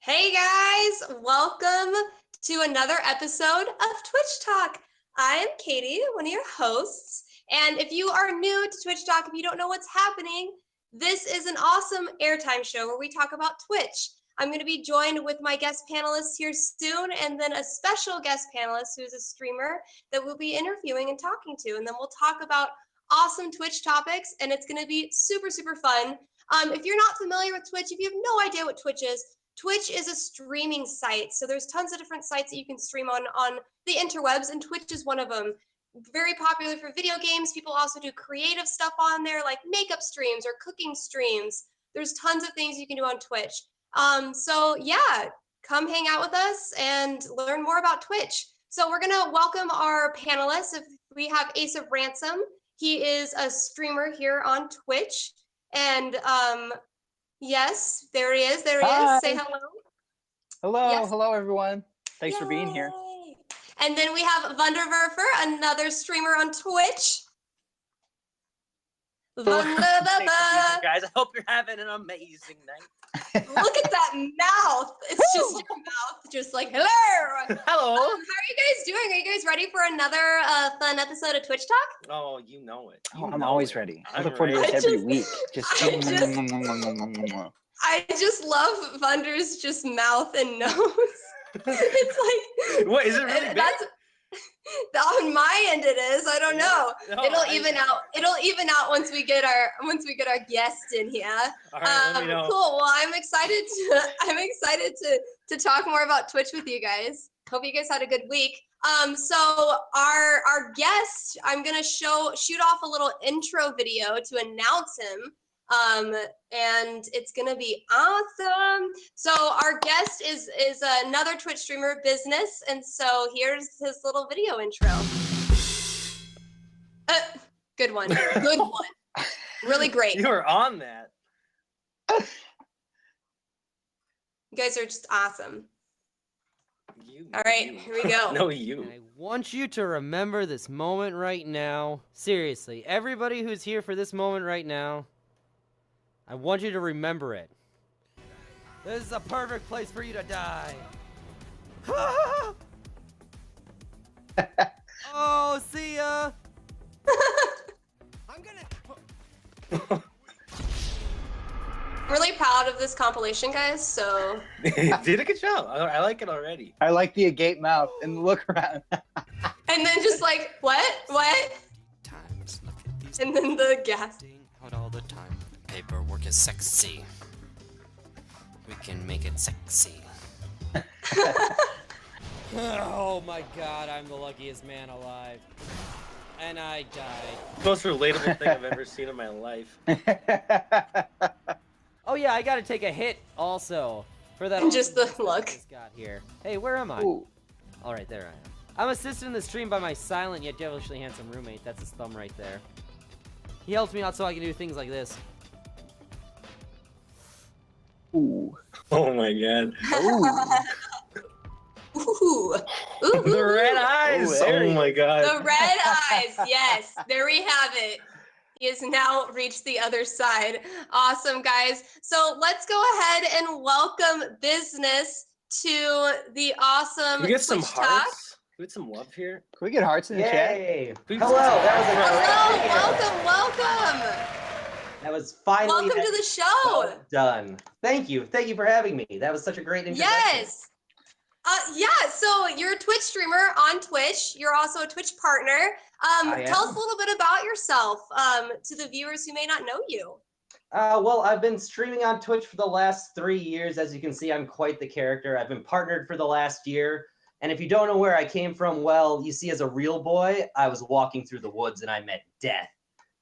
Hey guys, welcome to another episode of Twitch Talk. I'm Katy, one of your hosts, and if you are new to Twitch Talk, if you don't know what's happening, this is an awesome airtime show where we talk about Twitch. I'm going to be joined with my guest panelists here soon, and then a special guest panelist who's a streamer that we'll be interviewing and talking to, and then we'll talk about awesome Twitch topics, and it's going to be super, super fun. If you're not familiar with Twitch, if you have no idea what Twitch is a streaming site. So there's tons of different sites that you can stream on the interwebs, and Twitch is one of them. Very popular for video games. People also do creative stuff on there, like makeup streams or cooking streams. There's tons of things you can do on Twitch. So yeah, come hang out with us and learn more about Twitch. So we're gonna welcome our panelists. If we have ACEOFRANSOM, he is a streamer here on Twitch, and yes, there he is. There he is. Say hello. Hello. Yes. Hello, everyone. Thanks for being here. And then we have VUNDERVURFER, another streamer on Twitch. VUNDERVURFER. Guys, I hope you're having an amazing night. Look at that mouth. It's just your mouth, just like, hello. Hello. How are you guys doing? Are you guys ready for another fun episode of Twitch Talk? Oh, you know it. I'm always ready. I look I'm forward to ready. this every week. I just love Vunder's just mouth and nose. It's like, What, is it really big? That's, on my end it is. I don't know. No, It'll even out. It'll even out once we get our guest in here. All right, let me know. Cool. Well, I'm excited to talk more about Twitch with you guys. Hope you guys had a good week. So our guest, I'm gonna shoot off a little intro video to announce him. And it's gonna be awesome. So our guest is another Twitch streamer, BizSnes, and so here's his little video intro. Good one, good one, really great. You were on that. You guys are just awesome. You. All right, here we go. No, you. I want you to remember this moment right now. Seriously, everybody who's here for this moment right now, I want you to remember it. This is a perfect place for you to die. Oh, see ya. I'm gonna... Really proud of this compilation, guys. So Did a good job. I like it already. I like the agape mouth and the look around. and then just like what? And then the gas. Out all the time. Paperwork is sexy. We can make it sexy. Oh my god, I'm the luckiest man alive. And I died. Most relatable thing I've ever seen in my life. Oh yeah, I gotta take a hit also for that. Just the awesome look. I just got here. Hey, where am I? Ooh. All right, there I am. I'm assisted in the stream by my silent yet devilishly handsome roommate. That's his thumb right there. He helps me out so I can do things like this. Ooh. Oh my god. Ooh. Ooh. Ooh. The red eyes. Ooh, Oh my god. The red eyes. Yes, there we have it. He has now reached the other side. Awesome, guys. So let's go ahead and welcome BizSnes to the awesome Can we get some Twitch Talk. hearts? Can we get some love here? Can we get hearts in the chat? Yay! Please. Hello, that Hello, welcome. that was finally Welcome to the show. well done. Thank you for having me. That was such a great introduction. Yes. Yeah, so you're a Twitch streamer on Twitch. You're also a Twitch partner. Tell us a little bit about yourself to the viewers who may not know you. Well, I've been streaming on Twitch for the last 3 years. As you can see, I'm quite the character. I've been partnered for the last year. And if you don't know where I came from, well, you see, as a real boy, I was walking through the woods and I met Death.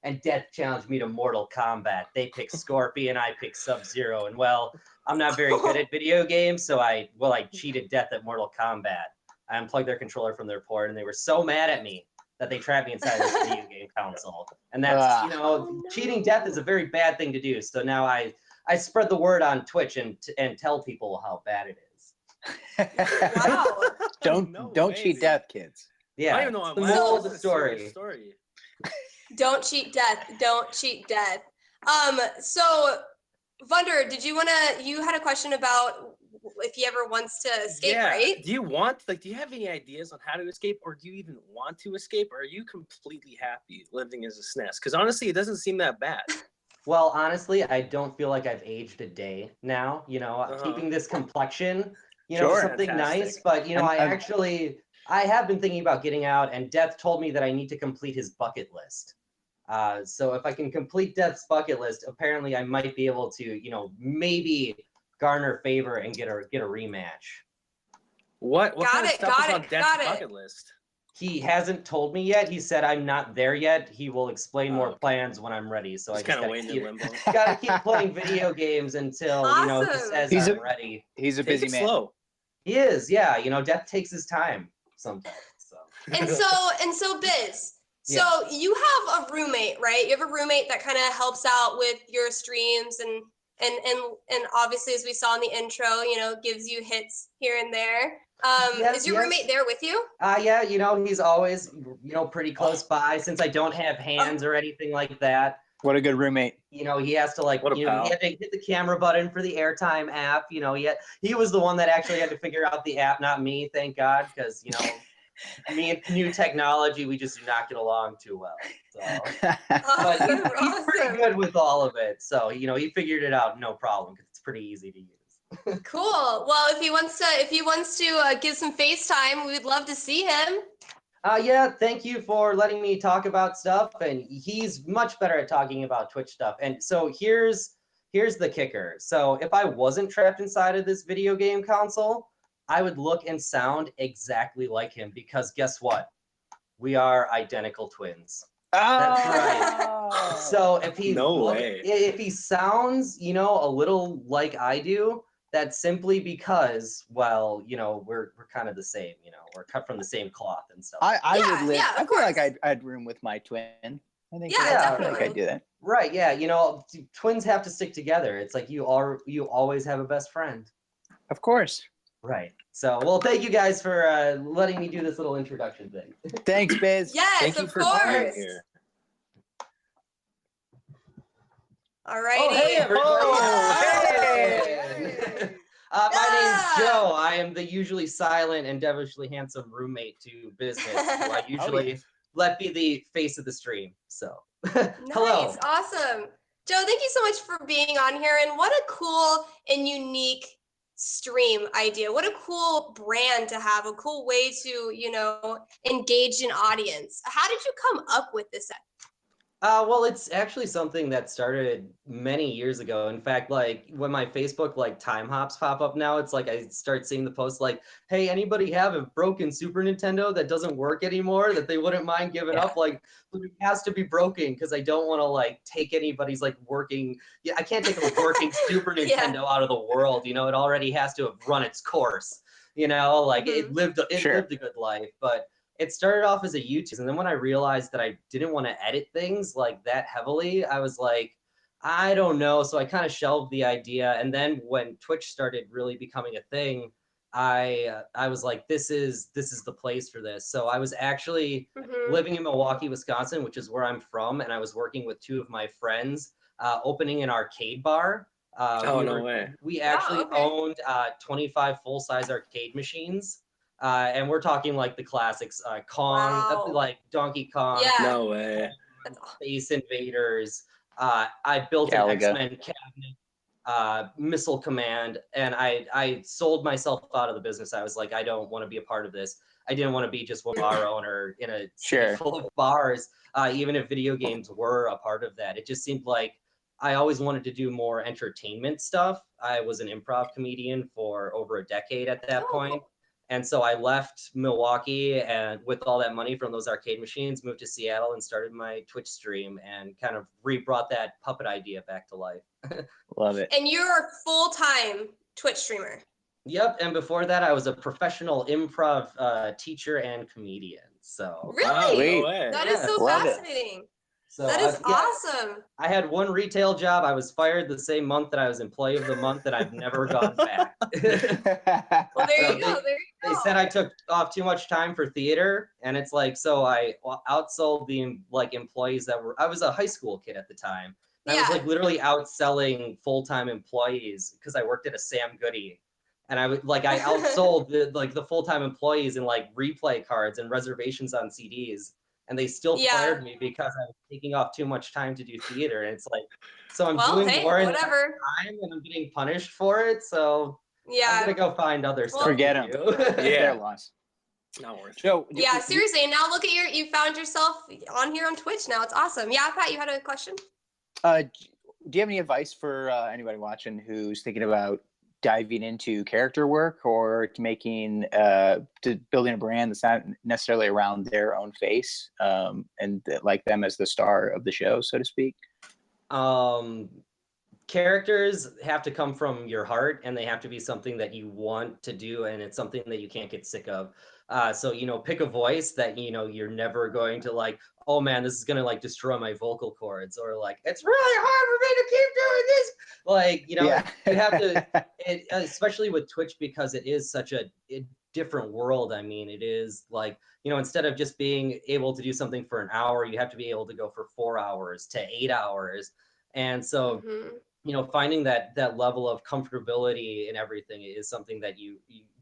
And Death challenged me to Mortal Kombat. They picked Scorpion, I picked Sub-Zero. And well, I'm not very good at video games, so I cheated Death at Mortal Kombat. I unplugged their controller from their port, and they were so mad at me that they trapped me inside this video game console. And that's, cheating Death is a very bad thing to do. So now I spread the word on Twitch and tell people how bad it is. Wow. Don't cheat death, kids. Yeah. I don't even know the why. moral of This the is a serious story. Don't cheat Death. Don't cheat Death. So Vunder, you had a question about if he ever wants to escape, Yeah. right? Do you have any ideas on how to escape, or do you even want to escape, or are you completely happy living as a SNES? Because honestly, it doesn't seem that bad. Well, honestly, I don't feel like I've aged a day now. Keeping this complexion, Sure. something Fantastic. nice. But I have been thinking about getting out, and Death told me that I need to complete his bucket list. So if I can complete Death's bucket list, apparently I might be able to, maybe garner favor and get a rematch. What Got kind of it, stuff got is on it, Death's got it. bucket list? He hasn't told me yet. He said I'm not there yet. He will explain more okay. plans when I'm ready. So Just I just kind of gotta waiting in limbo. gotta keep playing video games until he Awesome. says He's I'm a- ready. He's a Take busy it man. slow. He is, yeah. Death takes his time sometimes. So And so Biz. So you have a roommate, right? You have a roommate that kind of helps out with your streams and obviously, as we saw in the intro, gives you hits here and there. Is your roommate there with you? Yeah, he's always, pretty close by since I don't have hands or anything like that. What a good roommate. He has to What a he pal. had to hit the camera button for the Airtime app. He was the one that actually had to figure out the app, not me, thank God, because, me and new technology, we just do not get along too well. So, but Awesome, he's pretty awesome. good with all of it. So, he figured it out, no problem, because it's pretty easy to use. Cool. Well, if he wants to give some FaceTime, we would love to see him. Yeah, thank you for letting me talk about stuff. And he's much better at talking about Twitch stuff. And so here's the kicker. So if I wasn't trapped inside of this video game console, I would look and sound exactly like him, because guess what? We are identical twins. That's right. So if he sounds, a little like I do, that's simply because, well, we're kind of the same, we're cut from the same cloth and stuff. I Yeah, would live. yeah, of I feel like course. I'd room with my twin. I think. Yeah, I feel definitely. like I'd do that. Right, yeah, twins have to stick together. It's like you always have a best friend. Of course. Right. So, well, thank you guys for letting me do this little introduction thing. Thanks, Biz. Yes, Thank you of for being course. here. All righty. Oh, hey, everybody. Oh, Hey. My name's Joe. I am the usually silent and devilishly handsome roommate to BizSnes, who I usually let be the face of the stream. So, hello. Nice, awesome. Joe, thank you so much for being on here. And what a cool and unique stream idea. What a cool brand to have, a cool way to, engage an audience. How did you come up with this? Well, it's actually something that started many years ago. In fact, when my Facebook time hops pop up now, it's like I start seeing the posts like, "Hey, anybody have a broken Super Nintendo that doesn't work anymore that they wouldn't mind giving up?" Like, it has to be broken because I don't want to take anybody's working. Yeah, I can't take a working Super Nintendo out of the world. It already has to have run its course. It lived a good life, but. It started off as a YouTube, and then when I realized that I didn't want to edit things that heavily, I was like, I don't know. So I kind of shelved the idea. And then when Twitch started really becoming a thing, I was like, this is the place for this. So I was actually living in Milwaukee, Wisconsin, which is where I'm from, and I was working with two of my friends, opening an arcade bar. No way. We actually owned 25 full-size arcade machines. And we're talking the classics, Kong, Donkey Kong, No way. Space Invaders. I built an X-Men cabinet, Missile Command, and I sold myself out of the business. I was like, I don't want to be a part of this. I didn't want to be just one bar owner in a city full of bars, even if video games were a part of that. It just seemed like I always wanted to do more entertainment stuff. I was an improv comedian for over a decade at that point. And so I left Milwaukee and with all that money from those arcade machines, moved to Seattle and started my Twitch stream and kind of re-brought that puppet idea back to life. Love it. And you're a full-time Twitch streamer. Yep. And before that, I was a professional improv teacher and comedian. So really? No way. That is so fascinating. So that is awesome. I had one retail job. I was fired the same month that I was employee of the month, and I've never gone back. Well, there you go. They said I took off too much time for theater, and it's so I outsold the employees that were. I was a high school kid at the time. And I was literally outselling full-time employees because I worked at a Sam Goody, And I outsold the full-time employees in like replay cards and reservations on CDs, and they still fired me because I was taking off too much time to do theater. And it's like, so I'm doing more in whatever. time and I'm getting punished for it. So I'm gonna go find other stuff. Forget them. Yeah. Their loss. Not worth it. Joe, Yeah, seriously. And now look at you found yourself on here on Twitch now. It's awesome. Yeah, Pat, you had a question? do you have any advice for anybody watching who's thinking about diving into character work or to making to building a brand that's not necessarily around their own face and like them as the star of the show, so to speak? Characters have to come from your heart, and they have to be something that you want to do, and it's something that you can't get sick of. So, pick a voice that, you're never going to like, oh man, this is going to like destroy my vocal cords, or like, it's really hard for me to keep doing this. Like, you have to, especially with Twitch, because it is such a different world. I mean, it is like, instead of just being able to do something for an hour, you have to be able to go for 4 hours to 8 hours. And so, finding that level of comfortability in everything is something that you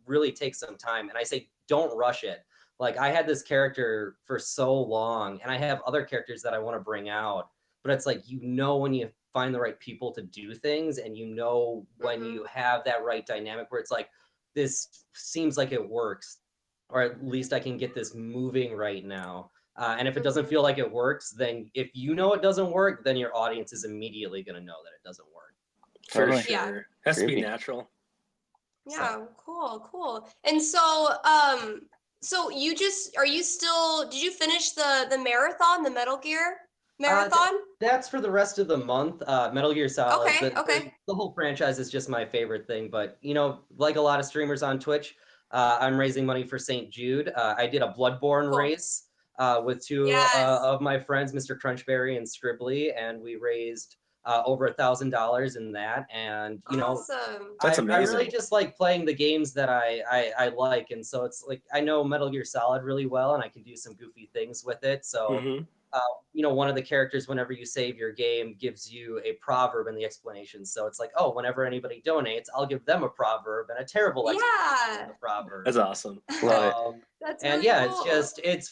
really take some time. And I say, don't rush it. Like, I had this character for so long, and I have other characters that I want to bring out, but it's like, when you find the right people to do things, and when you have that right dynamic where it's like, this seems like it works, or at least I can get this moving right now. And if it doesn't feel like it works, then if it doesn't work, then your audience is immediately going to know that it doesn't work. For Totally. sure. Yeah. Has to be natural. Yeah, cool. And so, did you finish the marathon, the Metal Gear marathon? That's for the rest of the month. Metal Gear Solid. Okay. The whole franchise is just my favorite thing. But, like a lot of streamers on Twitch, I'm raising money for St. Jude. I did a Bloodborne race with two of my friends, Mr. Crunchberry and Scribbly, and we raised over $1,000 in that. And Awesome. That's amazing. I really just like playing the games that I like, and so it's like, I know Metal Gear Solid really well, and I can do some goofy things with it. So one of the characters, whenever you save your game, gives you a proverb in the explanation. So it's like, oh, whenever anybody donates, I'll give them a proverb and a terrible explanation of the proverb. That's awesome. Love it. That's and really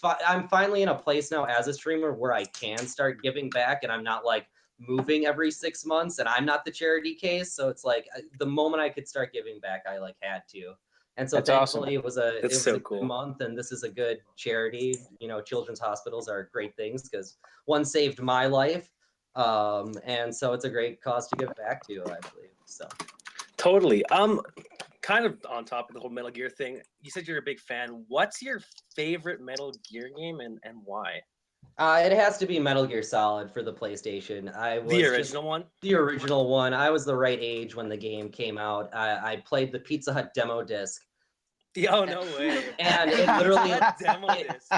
cool. I'm finally in a place now as a streamer where I can start giving back, and I'm not like moving every 6 months, and I'm not the charity case. So it's like, the moment I could start giving back, I like had to. And so That's thankfully awesome. it was a cool good month, and this is a good charity. Children's hospitals are great things because one saved my life. And so it's a great cause to give back to, I believe. So totally. Kind of on top of the whole Metal Gear thing, you said you're a big fan. What's your favorite Metal Gear game, and why? It has to be Metal Gear Solid for the PlayStation. The original one? The original one. I was the right age when the game came out. I played the Pizza Hut demo disc. Oh, no way. And it literally, demo disc.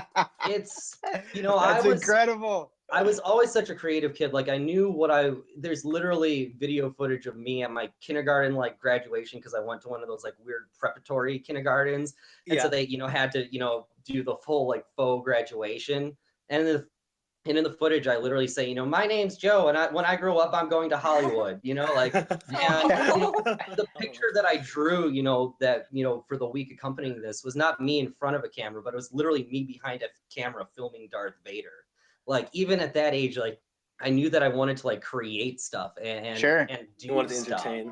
It's, That's incredible. I was always such a creative kid. Like, I knew there's literally video footage of me at my kindergarten, like, graduation, because I went to one of those like weird preparatory kindergartens. And so they, had to, do the full like faux graduation. And in the footage, I literally say, my name's Joe, and when I grow up, I'm going to Hollywood, and the picture that I drew, for the week accompanying this was not me in front of a camera, but it was literally me behind a camera filming Darth Vader. Like, even at that age, like, I knew that I wanted to like create stuff and do you wanted to stuff. entertain.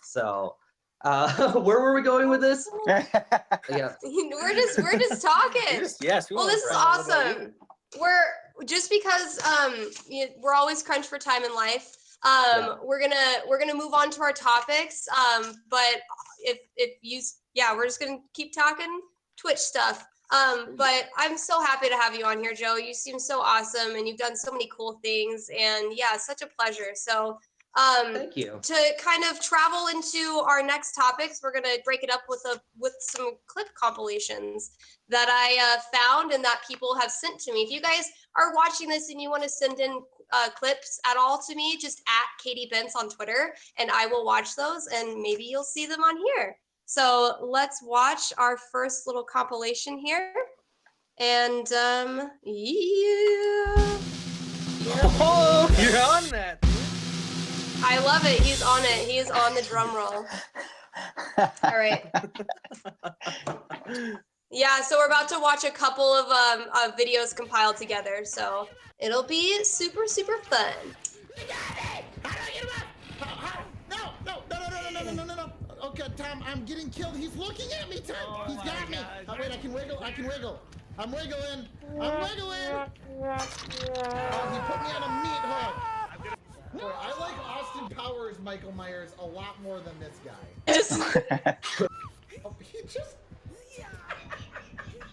So where were we going with this? We're just talking. Well, this is awesome. We're just because we're always crunched for time in life. We're gonna move on to our topics. But we're just gonna keep talking Twitch stuff. But I'm so happy to have you on here, Joe. You seem so awesome, and you've done so many cool things, and such a pleasure. So thank you. To kind of travel into our next topics, we're gonna break it up with some clip compilations that I found and that people have sent to me. If you guys are watching this and you want to send in clips at all to me, just at Katy Bentz on Twitter, and I will watch those, and maybe you'll see them on here. So let's watch our first little compilation here. And Oh, you're on that. I love it. He's on it. He is on the drum roll. All right. Yeah, so we're about to watch a couple of videos compiled together, so it'll be super, super fun. No. Okay, Tom, I'm getting killed. He's looking at me, Tom. He's got me. Oh, wait, I can wiggle. I'm wiggling. Oh, he put me on a meat hook. Boy, I like Austin Powers Michael Myers a lot more than this guy. He just...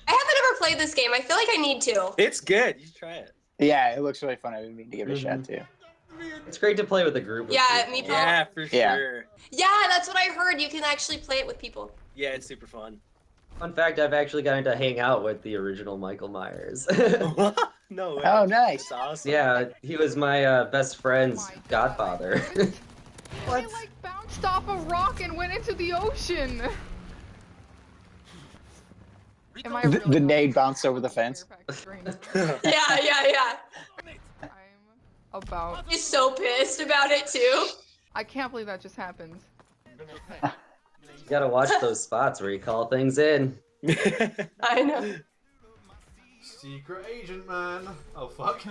I haven't ever played this game. I feel like I need to. It's good. You should try it. Yeah, it looks really fun. I've been meaning to give it a shot too. It's great to play with a group of Yeah, people. Meatball. Yeah, for Yeah. sure. Yeah, that's what I heard. You can actually play it with people. Yeah, it's super fun. Fun fact, I've actually gotten to hang out with the original Michael Myers. No way. Oh, nice. That's awesome. Yeah, he was my best friend's godfather. I like bounced off a rock and went into the ocean. Am I The really nade bounced over the fence. Yeah. I'm about. He's so pissed about it too. I can't believe that just happened. You gotta watch those spots where you call things in. I know. Secret agent, man. Oh, fuck.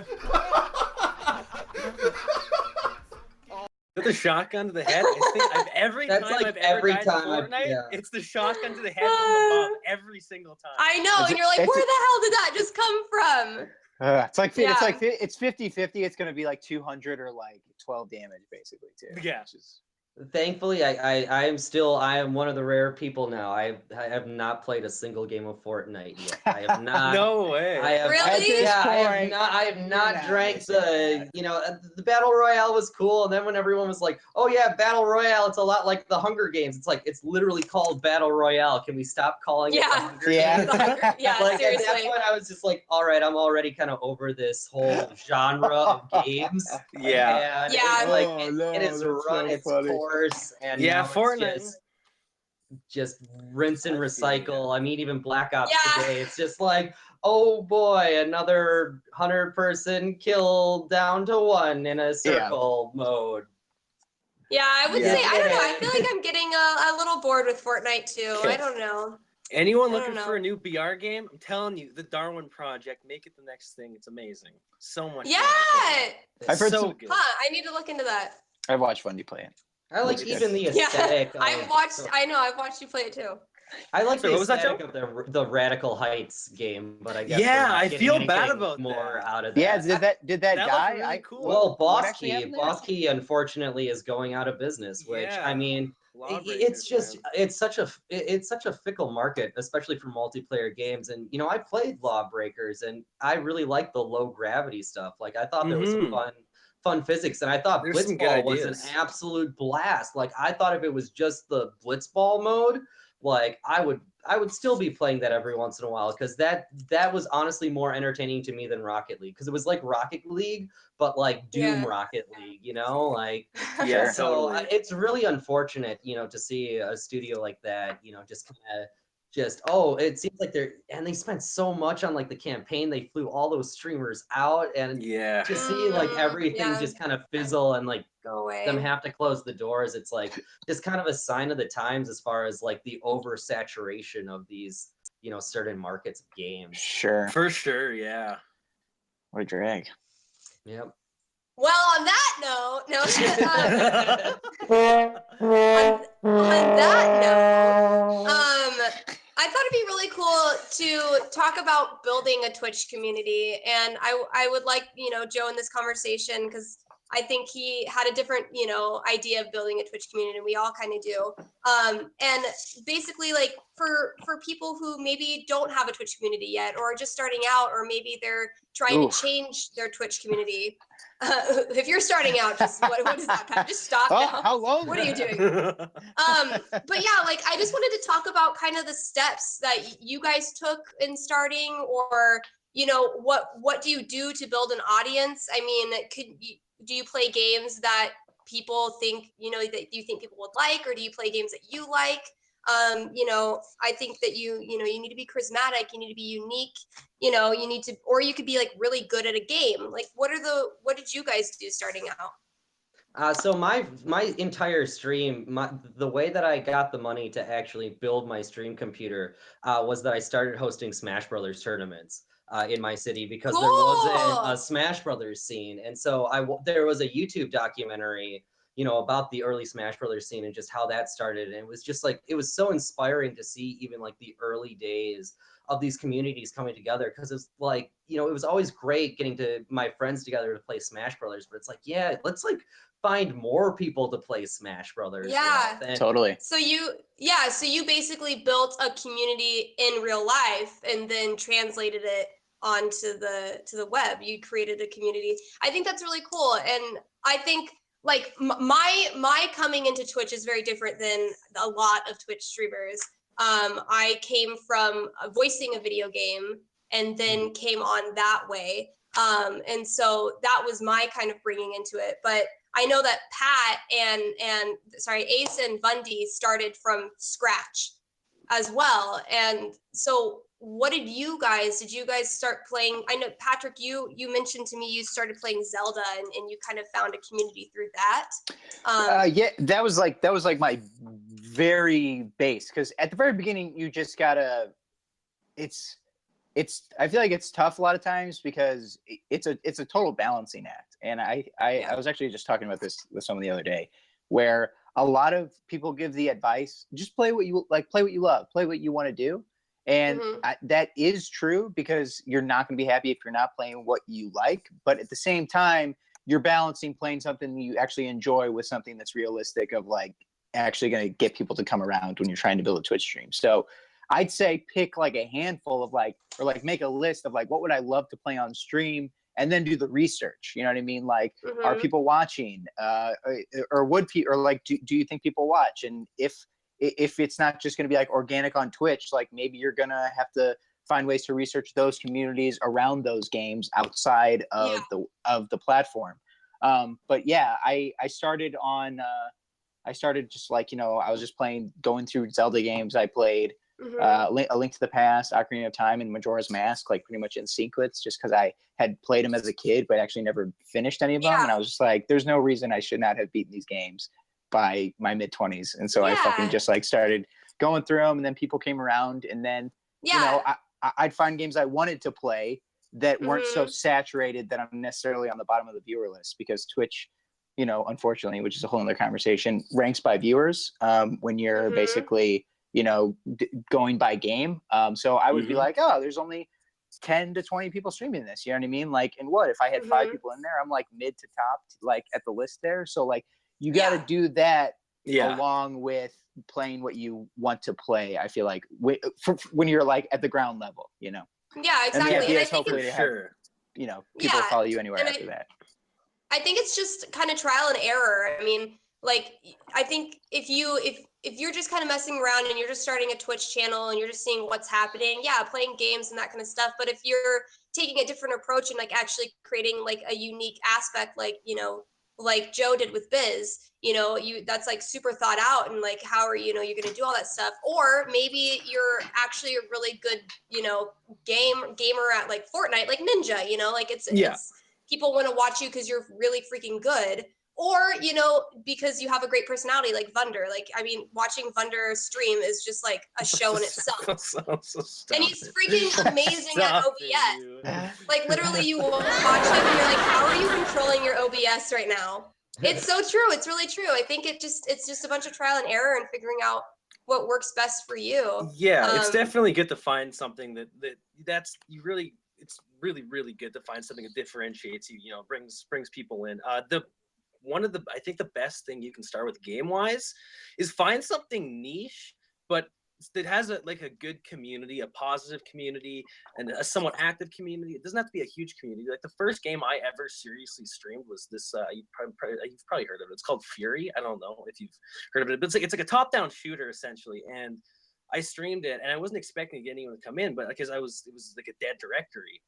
With the shotgun to the head, I think every That's time like I've ever every died time in I've- Fortnite, yeah. it's the shotgun to the head from above every single time. I know, and you're like, where the hell did that just come from? It's like Yeah. it's 50-50. It's gonna be like 200 or like 12 damage basically too. Yeah. Which is- Thankfully, I am one of the rare people now. I have not played a single game of Fortnite yet. I have not. No way. I have, Really? At this Yeah, point, I have not not drank missing the battle royale was cool, and then when everyone was like, "Oh yeah, battle royale, it's a lot like the Hunger Games." It's like it's literally called battle royale. Can we stop calling it the Yeah. Hunger Yeah. Games? Yeah, Like at that seriously. point, I was just like, "All right, I'm already kind of over this whole genre of games." Yeah. And Yeah. it's like Oh, it no, has that's run so its funny. course, and Yeah, now Fortnite. it's just rinse and I feel you. recycle. I mean, even Black Ops Yeah. today, it's just like, oh boy, another 100-person kill down to 1 in a circle mode. Yeah, I would Yeah. say, I don't know. I feel like I'm getting a little bored with Fortnite too. I don't know. Anyone I don't looking know. for a new BR game? I'm telling you, the Darwin Project, make it the next thing. It's amazing. So much. Yeah. fun. I've It's heard so some- good. Huh, I need to look into that. I've watched Wendy play it. I like Looks even the Yeah, aesthetic. I've watched, I know, I've watched you play it too. I like Sorry, the what was that, aesthetic of the Radical Heights game, but I guess Yeah, we're not I getting feel bad anything about more that. out of that. Yeah, did that That die? looked really cool. Well, what actually happened there? Bosky unfortunately is going out of business, which Yeah. I mean, Lawbreakers, it's just man. it's such a fickle market, especially for multiplayer games. And you know, I played Lawbreakers, and I really liked the low gravity stuff. Like I thought there was some fun physics, and I thought There's some good Blitzball was an ideas. absolute blast. Like I thought if it was just the Blitzball mode, like I would still be playing that every once in a while, because that was honestly more entertaining to me than Rocket League, because it was like Rocket League but like Doom Yeah. Rocket League, you know, like Yeah, so totally. it's really unfortunate, you know, to see a studio like that, you know, just kind of it seems like they spent so much on like the campaign. They flew all those streamers out, and Yeah. to see like everything Yeah. just kind of fizzle and like Go away. them have to close the doors, it's like just kind of a sign of the times as far as like the oversaturation of these, you know, certain markets of games. Sure. For sure, yeah. What a drag. Yep. Well, on that note, no. on that note, I thought it'd be really cool to talk about building a Twitch community, and I would like, you know, Joe in this conversation, because I think he had a different, you know, idea of building a Twitch community, and we all kind of do. And basically, like for people who maybe don't have a Twitch community yet, or are just starting out, or maybe they're trying Oof. to change their Twitch community. If you're starting out, just what is that, Pat? Just stop Oh, now. how long? What are you doing? But yeah, like I just wanted to talk about kind of the steps that you guys took in starting, or you know, what do you do to build an audience? I mean, do you play games that people think, you know, that you think people would like, or do you play games that you like? You know, I think that you know, you need to be charismatic, you need to be unique, you know, you need to, or you could be like really good at a game. Like what did you guys do starting out? So my entire stream, the way that I got the money to actually build my stream computer was that I started hosting Smash Brothers tournaments in my city because there wasn't a Smash Brothers scene, and so there was a YouTube documentary, about the early Smash Brothers scene and just how that started, and it was just like it was so inspiring to see even like the early days of these communities coming together, because it's like it was always great getting to my friends together to play Smash Brothers, but it's like, yeah, let's like find more people to play Smash Brothers. Yeah, totally. So you basically built a community in real life and then translated it onto the web. You created a community. I think that's really cool, and I think like my coming into Twitch is very different than a lot of Twitch streamers. I came from voicing a video game and then came on that way, and so that was my kind of bringing into it. But I know that Pat and Ace and Bundy started from scratch as well. And so did you guys start playing? I know, Patrick, you mentioned to me you started playing Zelda and you kind of found a community through that. Yeah, that was like my very base, because at the very beginning you just gotta, I feel like it's tough a lot of times because it's a total balancing act. And I was actually just talking about this with someone the other day, where a lot of people give the advice, just play what you like, play what you love, play what you want to do. And that is true, because you're not going to be happy if you're not playing what you like. But at the same time, you're balancing playing something you actually enjoy with something that's realistic, of like actually going to get people to come around when you're trying to build a Twitch stream. So I'd say pick like a handful of make a list of like, what would I love to play on stream, and then do the research. You know what I mean? Like, are people watching? Or would people, or like, do you think people watch? And if it's not just going to be like organic on Twitch, like maybe you're going to have to find ways to research those communities around those games outside of the platform. But yeah, I started just like, I was just going through Zelda games I played. A Link to the Past, Ocarina of Time, and Majora's Mask, like pretty much in sequence, just because I had played them as a kid, but actually never finished any of them. And I was just like, there's no reason I should not have beaten these games by my mid-20s. And so I fucking just like started going through them, and then people came around, and then I'd find games I wanted to play that weren't so saturated that I'm necessarily on the bottom of the viewer list, because Twitch, unfortunately, which is a whole other conversation, ranks by viewers when you're basically going by game. So I would be like, oh, there's only 10 to 20 people streaming this, you know what I mean? Like, and what if I had 5 people in there? I'm like mid to top, like at the list there. So like, you got to do that along with playing what you want to play. I feel like when you're like at the ground level, Yeah, exactly. And the idea is hopefully to have, people follow you anywhere after that. I think it's just kind of trial and error. I mean, like, I think if you're just kind of messing around and you're just starting a Twitch channel and you're just seeing what's happening, playing games and that kind of stuff. But if you're taking a different approach and like actually creating like a unique aspect, like, like Joe did with Biz, that's like super thought out, and like, how are you're going to do all that stuff? Or maybe you're actually a really good, gamer at like Fortnite, like Ninja, like it's people want to watch you because you're really freaking good. Or, because you have a great personality like Vunder. Like, I mean, watching Vunder stream is just like a show in itself. And he's freaking amazing at OBS. Like, literally, you watch him and you're like, how are you controlling your OBS right now? It's so true. It's really true. I think it's just a bunch of trial and error and figuring out what works best for you. Yeah, it's definitely good to find something it's really, really good to find something that differentiates you, brings people in. I think the best thing you can start with game-wise is find something niche, but that has a good community, a positive community, and a somewhat active community. It doesn't have to be a huge community. Like the first game I ever seriously streamed was this. You've probably heard of it. It's called Fury. I don't know if you've heard of it, but it's like a top-down shooter essentially. And I streamed it, and I wasn't expecting to get anyone to come in, but because it was like a dead directory.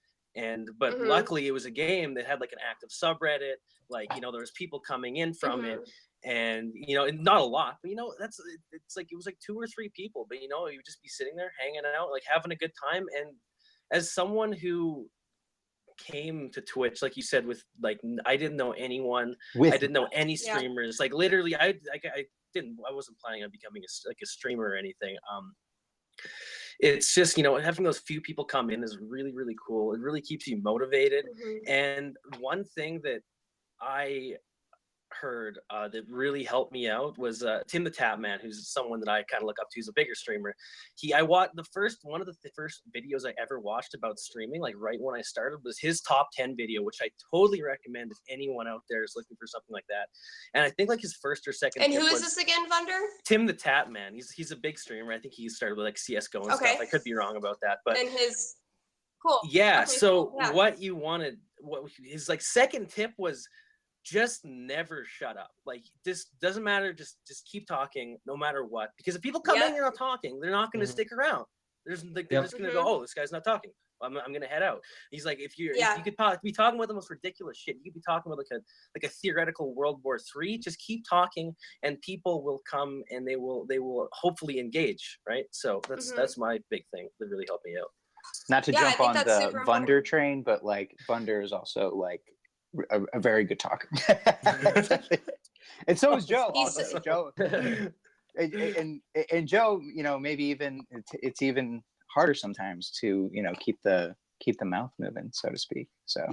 But luckily it was a game that had like an active subreddit, like there was people coming in from it, and and not a lot, but it's like it was like 2 or 3 people, but you would just be sitting there hanging out, like having a good time. And as someone who came to Twitch, like you said, with like I didn't know anyone. With I didn't know any Yeah. streamers. Like literally, I wasn't planning on becoming a streamer or anything. It's just, you know, having those few people come in is really, really cool. It really keeps you motivated. And one thing that I heard that really helped me out was Tim the Tap Man, who's someone that I kind of look up to. He's a bigger streamer. I watched one of the first videos I ever watched about streaming, like right when I started, was his top 10 video, which I totally recommend if anyone out there is looking for something like that. And I think like his first or second. And who is this again, Vunder? Tim the Tap Man. He's a big streamer. I think he started with like CS:GO and stuff. I could be wrong about that, but and his cool. Yeah. Okay, So cool. Yeah. what his like second tip was, just never shut up. Like, this doesn't matter. Just keep talking no matter what. Because if people come in and you're not talking, they're not going to stick around. They're just going to go, oh, this guy's not talking. I'm going to head out. He's like, if you could be talking about the most ridiculous shit, you could be talking about like a theoretical World War III. Just keep talking, and people will come and they will hopefully engage. Right. So that's my big thing that really helped me out. Not to jump on the Vunder train, but like Vunder is also like a very good talker. And so is Joe. Also. Joe and Joe, you know, maybe even it's even harder sometimes to, you know, keep the mouth moving, so to speak. So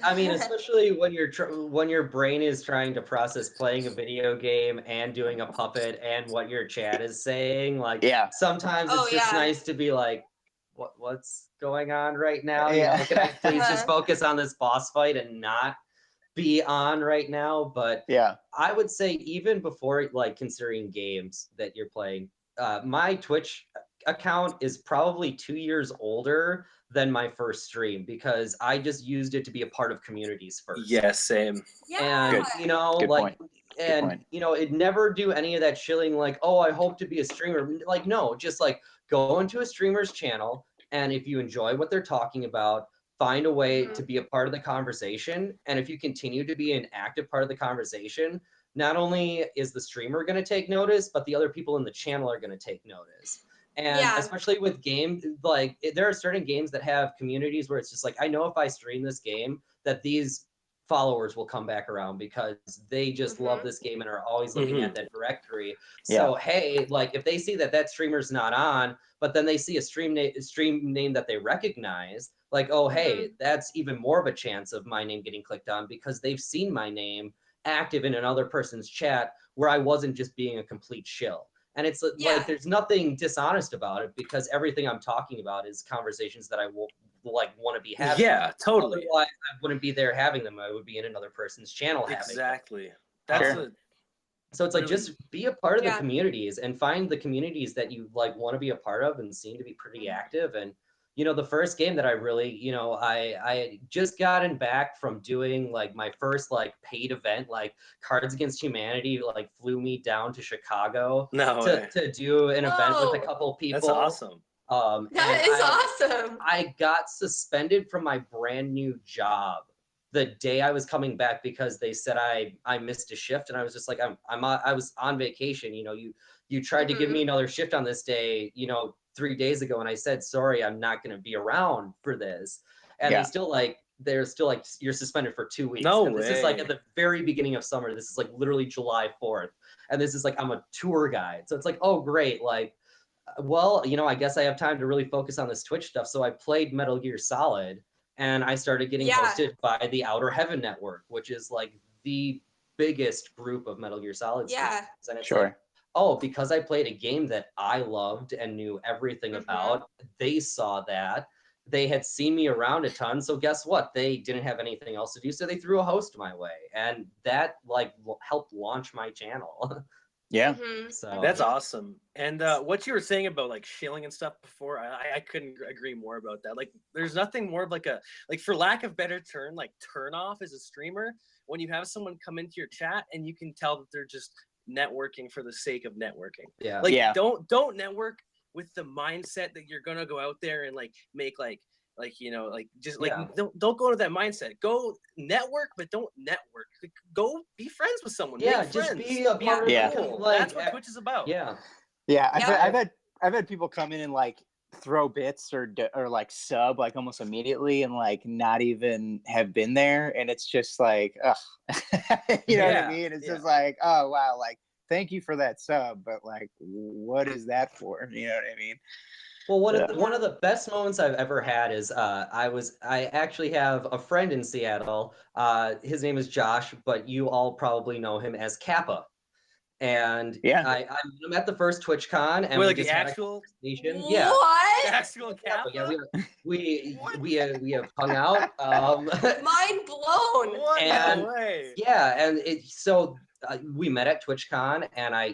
I mean, especially when your brain is trying to process playing a video game and doing a puppet and what your chat is saying, like sometimes it's just nice to be like, what's going on right now? You know, can I please just focus on this boss fight and not be on right now? But I would say even before like considering games that you're playing, my Twitch account is probably 2 years older than my first stream because I just used it to be a part of communities first. Yeah, same. And you know, like you know, it never do any of that shilling like, oh, I hope to be a streamer. Like, no, just like go into a streamer's channel, and if you enjoy what they're talking about, find a way to be a part of the conversation. And if you continue to be an active part of the conversation, not only is the streamer going to take notice, but the other people in the channel are going to take notice. And especially with games, like there are certain games that have communities where it's just like, I know if I stream this game that these followers will come back around because they just love this game and are always looking at that directory. So hey, like if they see that streamer's not on, but then they see a stream name that they recognize, like, oh hey, that's even more of a chance of my name getting clicked on because they've seen my name active in another person's chat where I wasn't just being a complete shill. And it's like there's nothing dishonest about it because everything I'm talking about is conversations that I will like want to be having. Yeah, totally. Otherwise, I wouldn't be there having them. I would be in another person's channel having them. Exactly. So it's like just be a part of the communities and find the communities that you like want to be a part of and seem to be pretty active. And you know, the first game that I really, you know, I just gotten back from doing like my first like paid event, like Cards Against Humanity, like flew me down to Chicago to do an event with a couple people. That's awesome. That is awesome. I got suspended from my brand new job the day I was coming back because they said I missed a shift, and I was just like, I was on vacation. You know, you tried to give me another shift on this day, you know, 3 days ago, and I said, sorry, I'm not going to be around for this. And they're still like, you're suspended for 2 weeks. No and way. This is like at the very beginning of summer. This is like literally July 4th. And this is like, I'm a tour guide. So it's like, oh, great. Like, well, you know, I guess I have time to really focus on this Twitch stuff. So I played Metal Gear Solid, and I started getting hosted by the Outer Heaven Network, which is like the biggest group of Metal Gear Solid streamers. And it's like, oh, because I played a game that I loved and knew everything about, they saw that. They had seen me around a ton. So guess what? They didn't have anything else to do. So they threw a host my way. And that like helped launch my channel. So that's awesome. And what you were saying about like shilling and stuff before, I couldn't agree more about that. Like there's nothing more of like for lack of better term, like turn off as a streamer when you have someone come into your chat and you can tell that they're just networking for the sake of networking. Don't network with the mindset that you're gonna go out there and like make like you know, like just like don't go to that mindset. Go network, but don't network. Go be friends with someone. Make just friends. be a part of cool. Like, that's what Twitch is about. I've had people come in and like throw bits or like sub like almost immediately and like not even have been there, and it's just like, ugh. You know what I mean? It's just like, oh wow, like thank you for that sub, but like what is that for? You know what I mean? Well, one of the best moments I've ever had is I actually have a friend in Seattle. His name is Josh, but you all probably know him as Kappa. And Yeah. I'm at the first TwitchCon, and Wait, we like just the had a actual? conversation. Yeah, What? The actual Kappa? yeah, we have hung out. Mind blown. What? And No way. yeah, and we met at TwitchCon, and I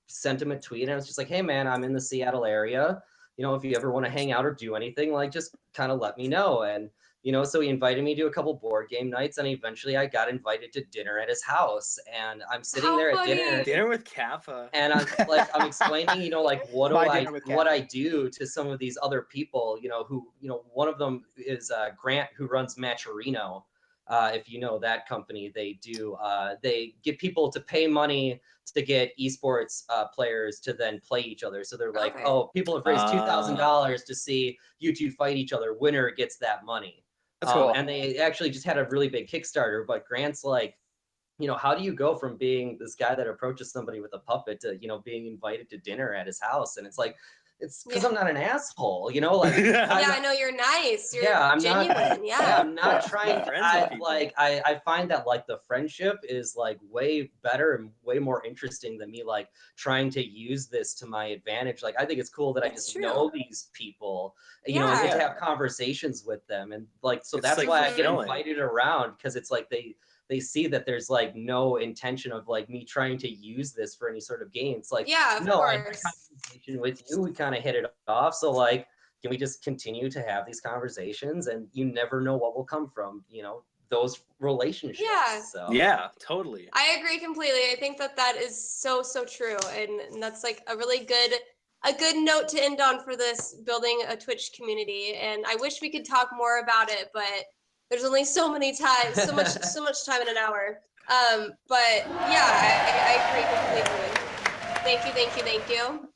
sent him a tweet, and I was just like, hey man, I'm in the Seattle area. If you ever want to hang out or do anything, like just kind of let me know. And so he invited me to a couple board game nights, and eventually I got invited to dinner at his house. And I'm sitting there at dinner. Dinner with Kappa. And I'm explaining, like what I do to some of these other people, who, one of them is Grant, who runs Matcherino. If you know that company, they get people to pay money to get esports players to then play each other. So they're like, oh, people have raised $2,000 to see you two fight each other. Winner gets that money. That's cool. And they actually just had a really big Kickstarter. But Grant's like, how do you go from being this guy that approaches somebody with a puppet to, being invited to dinner at his house? And it's like, it's because I'm not an asshole, like. I know you're nice. You're I'm genuine. Not, I'm not trying to. I find that like the friendship is like way better and way more interesting than me like trying to use this to my advantage. Like I think it's cool that I just know these people, and get to have conversations with them, and like so that's why I get invited around, because it's like they see that there's like no intention of like me trying to use this for any sort of gain. It's like, of no, I had a course. conversation with you. We kind of hit it off. So like, can we just continue to have these conversations? And you never know what will come from, those relationships. Yeah. So. Yeah, totally. I agree completely. I think that is so true. And that's like a really good note to end on for this building a Twitch community. And I wish we could talk more about it, but there's only so much time in an hour. But yeah, I agree completely. Thank you.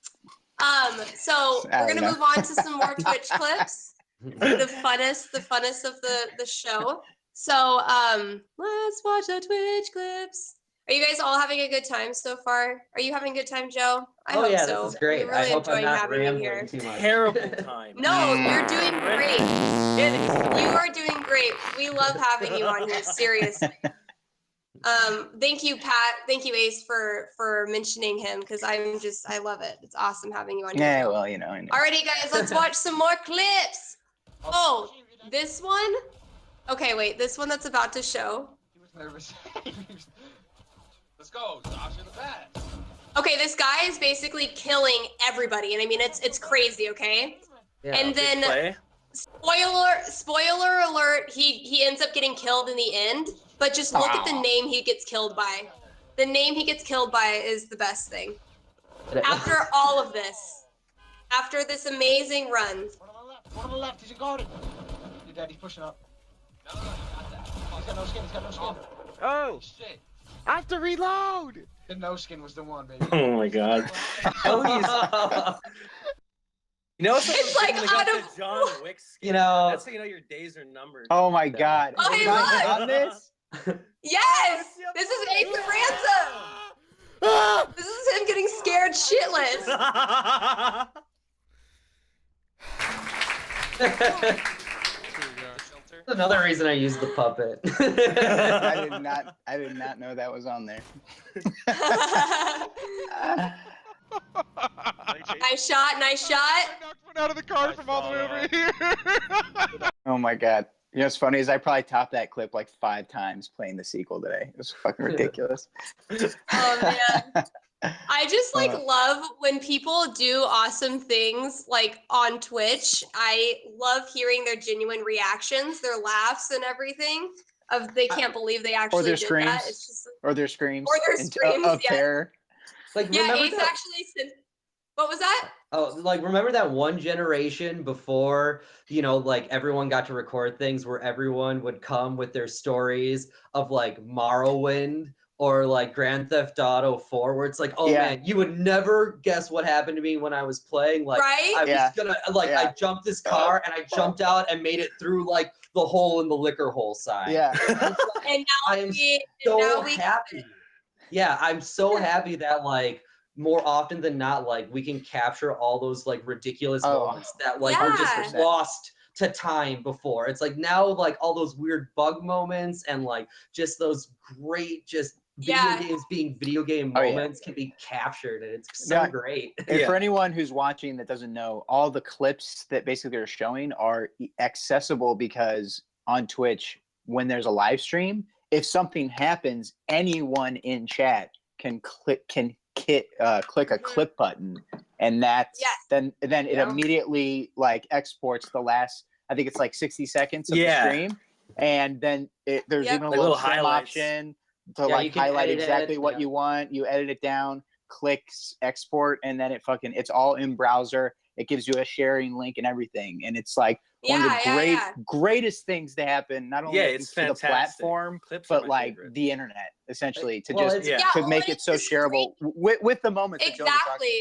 So we're gonna move on to some more Twitch clips. The funnest of the show. So let's watch the Twitch clips. Are you guys all having a good time so far? Are you having a good time, Joe? I hope so. This is great. We're really enjoying having you here. Terrible time. No, you're doing great. You are doing great. We love having you on here. Seriously. Thank you, Pat. Thank you, Ace, for mentioning him, because I love it. It's awesome having you on here. Yeah, well, I know. Alrighty, guys, let's watch some more clips. Oh, this one? Okay, wait, this one that's about to show. He was nervous. Let's go, Josh, in the back. Okay, this guy is basically killing everybody, and I mean it's crazy, okay? Yeah, and then spoiler alert, he ends up getting killed in the end, but just look at the name he gets killed by. The name he gets killed by is the best thing. After all of this, after this amazing run. One on the left, he's a guard. Your daddy's pushing up. No, you got that. He's got no skin, Oh! Shit. I have to reload! The no skin was the one, baby. Oh my god. It's like out of John Wick skin. That's how you know your days are numbered. Oh my god. Oh, hey, look! look! On this? Yes! This is ACEOFRANSOM! This is him getting scared shitless. Another reason I use the puppet. I did not know that was on there. Nice shot. I knocked one out of the car from all the way over here. Oh my god. You know what's funny is I probably topped that clip like 5 times playing the sequel today. It was fucking ridiculous. Oh man. I just love when people do awesome things like on Twitch. I love hearing their genuine reactions, their laughs and everything of they can't believe they actually did screams, that. It's just or their screams. Or their screams of terror. Like, yeah, Ace actually said, what was that? Oh, like remember that one generation before, like everyone got to record things where everyone would come with their stories of like Morrowind, or like Grand Theft Auto 4, where it's like, oh man, you would never guess what happened to me when I was playing. Like, Right? I was gonna, like, I jumped this car and I jumped out and made it through like the hole in the liquor hole sign. Yeah. And now I am so happy. Yeah, I'm so happy that like more often than not, like we can capture all those like ridiculous moments that like were just lost to time before. It's like now like all those weird bug moments and like just those great just video games being video game moments can be captured, and it's so great. And for anyone who's watching that doesn't know, all the clips that basically are showing are accessible because on Twitch, when there's a live stream, if something happens, anyone in chat can click a clip button, and that's then it immediately like exports the last, I think it's like 60 seconds of the stream, and then there's even a like little highlights option to like highlight exactly what you want. You edit it down, clicks export, and then it's all in browser. It gives you a sharing link and everything, and it's like one of the greatest things to happen, not only it's to the platform, but like the internet, essentially, to to make it so shareable with the moments that Joe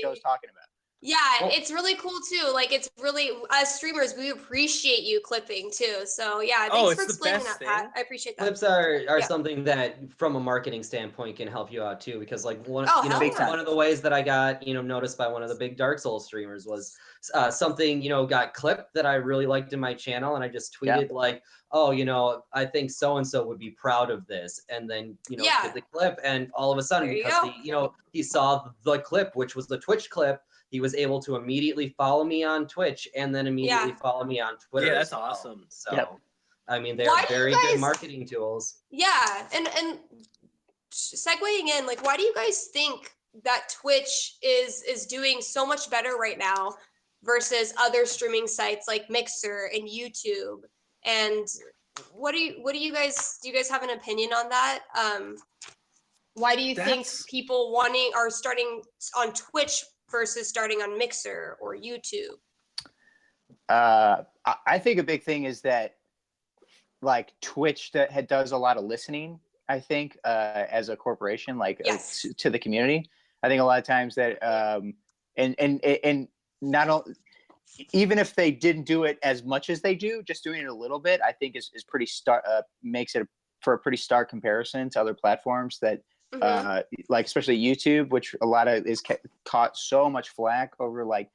was talking about. Yeah, it's really cool too. Like, it's really, as streamers, we appreciate you clipping too. So yeah, thanks for explaining that, Pat. I appreciate that. Clips are something that, from a marketing standpoint, can help you out too. Because like one of the ways that I got noticed by one of the big Dark Souls streamers was something got clipped that I really liked in my channel, and I just tweeted like, oh, I think so and so would be proud of this, and then did the clip, and all of a sudden because he saw the clip, which was the Twitch clip. He was able to immediately follow me on Twitch and then immediately follow me on Twitter. Yeah, that's awesome. So, I mean, they're very good marketing tools. Yeah, and segueing in, like, why do you guys think that Twitch is doing so much better right now versus other streaming sites like Mixer and YouTube? And what do you guys have an opinion on that? Why do you think people are starting on Twitch versus starting on Mixer or YouTube? I think a big thing is that like Twitch does a lot of listening, I think, as a corporation, like to the community. I think a lot of times that and not only, even if they didn't do it as much as they do, just doing it a little bit, I think is pretty makes it for a pretty stark comparison to other platforms that like especially YouTube, which a lot of is caught so much flack over like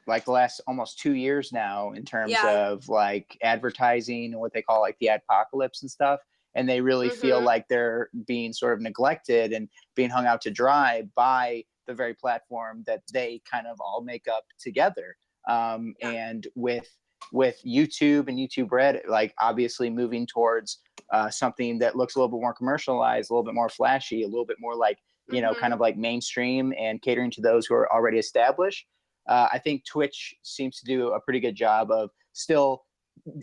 the last almost 2 years now in terms of like advertising and what they call like the adpocalypse and stuff. And they really feel like they're being sort of neglected and being hung out to dry by the very platform that they kind of all make up together. And with YouTube and YouTube Red, like obviously moving towards something that looks a little bit more commercialized, a little bit more flashy, a little bit more like, kind of like mainstream and catering to those who are already established. I think Twitch seems to do a pretty good job of still,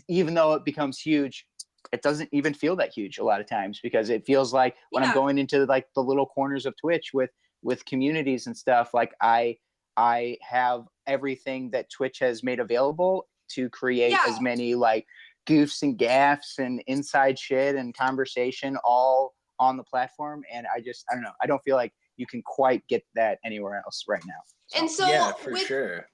even though it becomes huge, it doesn't even feel that huge a lot of times, because it feels like when I'm going into like the little corners of Twitch with communities and stuff, like I have everything that Twitch has made available to create as many like goofs and gaffes and inside shit and conversation all on the platform. And I don't know. I don't feel like you can quite get that anywhere else right now. So. And so yeah, for sure.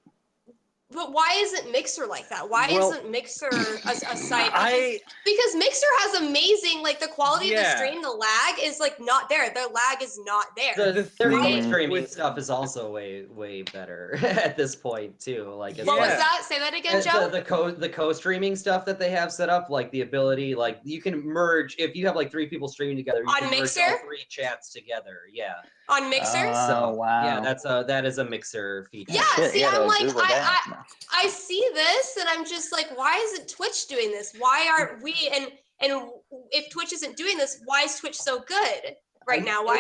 But why isn't Mixer like that? Why isn't Mixer a site? Because Mixer has amazing, like the quality of the stream, the lag is like not there. The lag is not there. The co-streaming stuff is also way better at this point too. Like what was that? Say that again, Joe. The co-streaming stuff that they have set up, like the ability, like you can merge if you have like 3 people streaming together. You can Mixer? merge all 3 chats together. Yeah. On Mixer? Oh wow. Yeah, that is a Mixer feature. Yeah, see, I'm like, I see this and I'm just like, why isn't Twitch doing this? Why aren't we? And if Twitch isn't doing this, why is Twitch so good right now? Why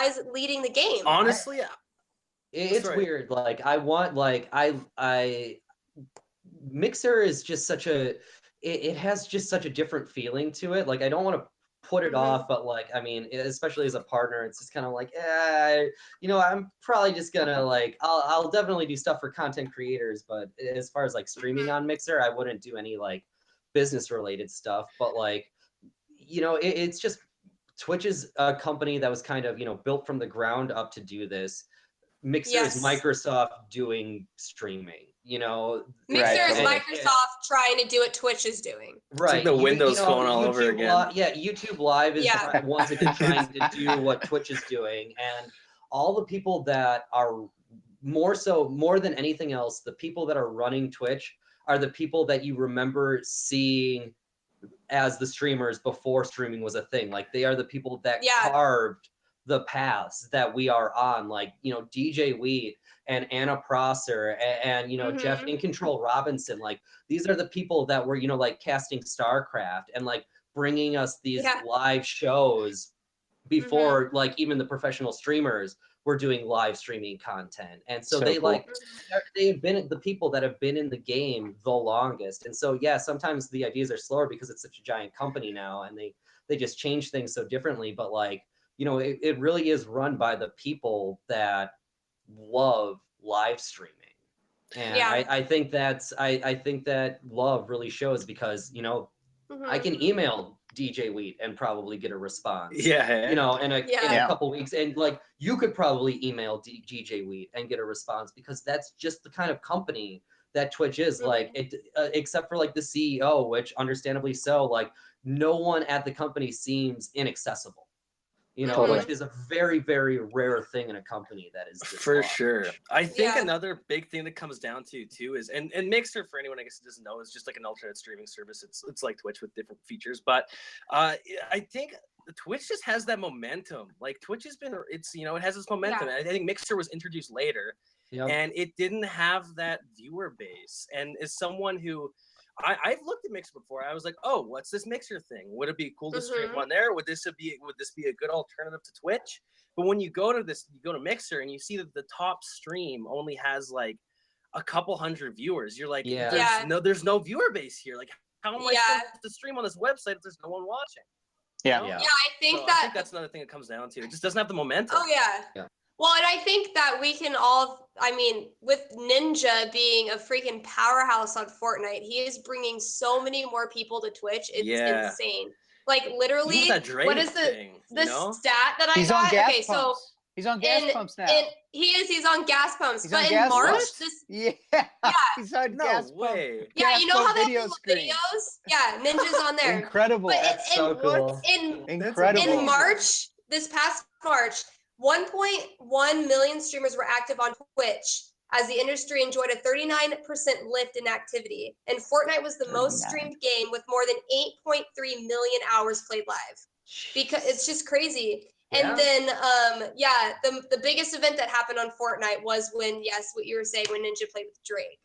is it leading the game? Honestly, it's weird. Like I Mixer is just such a it has just such a different feeling to it. Like I don't want to put it off, but like I mean, especially as a partner, it's just kind of like I'm probably just gonna like I'll definitely do stuff for content creators, but as far as like streaming on Mixer, I wouldn't do any like business related stuff. But like it's just Twitch is a company that was kind of, built from the ground up to do this. Mixer is Yes. Microsoft doing streaming, Mixer is and- Microsoft trying to do what Twitch is doing. right. It's like the Windows Phone all over again. YouTube Live is Yeah. once again trying to do what Twitch is doing, and all the people that are more than anything else, the people that are running Twitch are the people that you remember seeing as the streamers before streaming was a thing. Like, they are the people that carved the paths that we are on, like, DJ Wheat and Anna Prosser and Jeff In Control Robinson. Like, these are the people that were like casting StarCraft and like bringing us these live shows before like even the professional streamers were doing live streaming content. And so, they cool. they have been the people that have been in the game the longest. And so, yeah, sometimes the ideas are slower because it's such a giant company now, and they just change things so differently. But like, it really is run by the people that love live streaming. And I think I think that love really shows because, I can email DJ Wheat and probably get a response. Yeah. In a couple weeks. And like, you could probably email DJ Wheat and get a response, because that's just the kind of company that Twitch is. Like, it except for like the CEO, which understandably so, like, no one at the company seems inaccessible. Which is a very, very rare thing in a company that is this For large. sure. I think another big thing that comes down to too is, and Mixer, for anyone I guess who doesn't know, is just like an alternate streaming service. It's like Twitch with different features, but I think Twitch just has that momentum. Like, Twitch has been, it has this momentum. And I think Mixer was introduced later, and it didn't have that viewer base. And as someone who I've looked at Mixer before, I was like, oh, what's this Mixer thing? Would it be cool to stream on there? Would this be a good alternative to Twitch? But when you go to Mixer and you see that the top stream only has like a couple hundred viewers, you're like, there's no viewer base here. Like, how am I supposed to stream on this website if there's no one watching? Yeah, I think I think that's another thing it comes down to. It just doesn't have the momentum. Oh yeah. Well, and I think that we can all, with Ninja being a freaking powerhouse on Fortnite, he is bringing so many more people to Twitch. It's insane. Like, literally, what is the stat that I got? Okay, so he's on gas pumps now. He's on gas pumps. But in March, he's on gas pumps. Yeah, you know how they have the videos? Yeah, Ninja's on there. Incredible. That's so cool. Incredible. In March, this past March, 1.1 million streamers were active on Twitch as the industry enjoyed a 39% lift in activity. And Fortnite was the most streamed game with more than 8.3 million hours played live. Because it's just crazy. And then, the biggest event that happened on Fortnite was when, what you were saying, when Ninja played with Drake.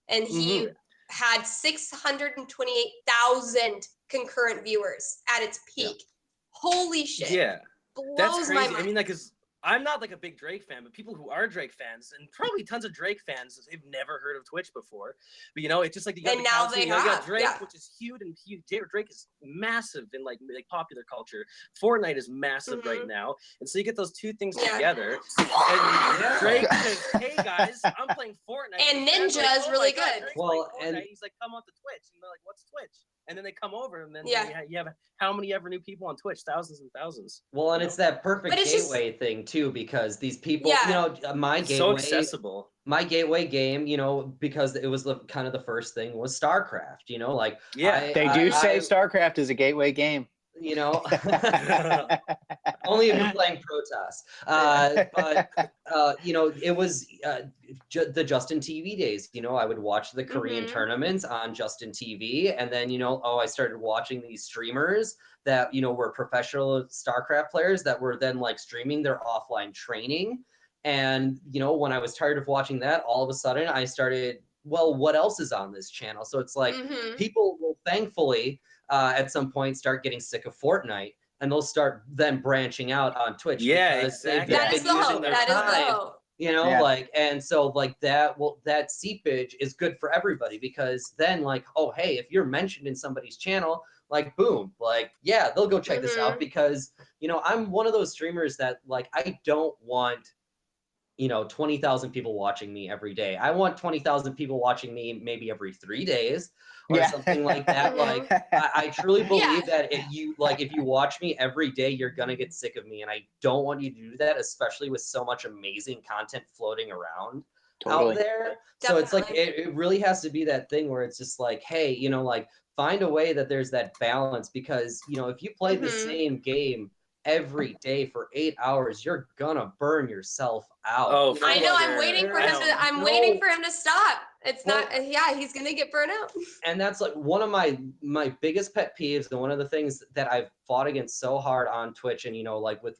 And he had 628,000 concurrent viewers at its peak. Holy shit. Yeah. Blows That's crazy. my mind. I mean, like, I'm not like a big Drake fan, but people who are Drake fans, and probably tons of Drake fans, they've never heard of Twitch before. But it's just like you got And now they you got have, Drake, which is huge, and Drake is massive in like popular culture. Fortnite is massive right now, and so you get those two things together. And Drake says, "Hey guys, I'm playing Fortnite." And Ninja is really good. Well, and he's like, "Come on to Twitch," and they're like, "What's Twitch?" And then they come over, and then you have how many ever new people on Twitch? Thousands and thousands. Well, and it's that perfect gateway thing too, because these people, my gateway, so accessible. My gateway game, because it was kind of the first thing was StarCraft. They do say StarCraft is a gateway game. Only if you're playing Protoss. But it was the Justin TV days. I would watch the Korean tournaments on Justin TV, and then I started watching these streamers that were professional StarCraft players that were then like streaming their offline training. And when I was tired of watching that, all of a sudden I started, well, what else is on this channel? So it's like people will thankfully at some point start getting sick of Fortnite, and they'll start then branching out on Twitch. Yeah, exactly. That is the hope. That is the hope. And so like that seepage is good for everybody, because then like, oh, hey, if you're mentioned in somebody's channel, like, boom, like, they'll go check this out, because, I'm one of those streamers that like, I don't want, 20,000 people watching me every day. I want 20,000 people watching me maybe every 3 days or something like that. Like I truly believe that if you watch me every day, you're gonna get sick of me, and I don't want you to do that, especially with so much amazing content floating around out there. So it's like it really has to be that thing where it's just like, hey, like find a way that there's that balance, because if you play the same game every day for 8 hours, you're gonna burn yourself out. Oh, I know. sure. I'm waiting for him to. I'm waiting for him to stop. It's not. Yeah, he's gonna get burnt out. And that's like one of my biggest pet peeves, and one of the things that I've fought against so hard on Twitch, and like with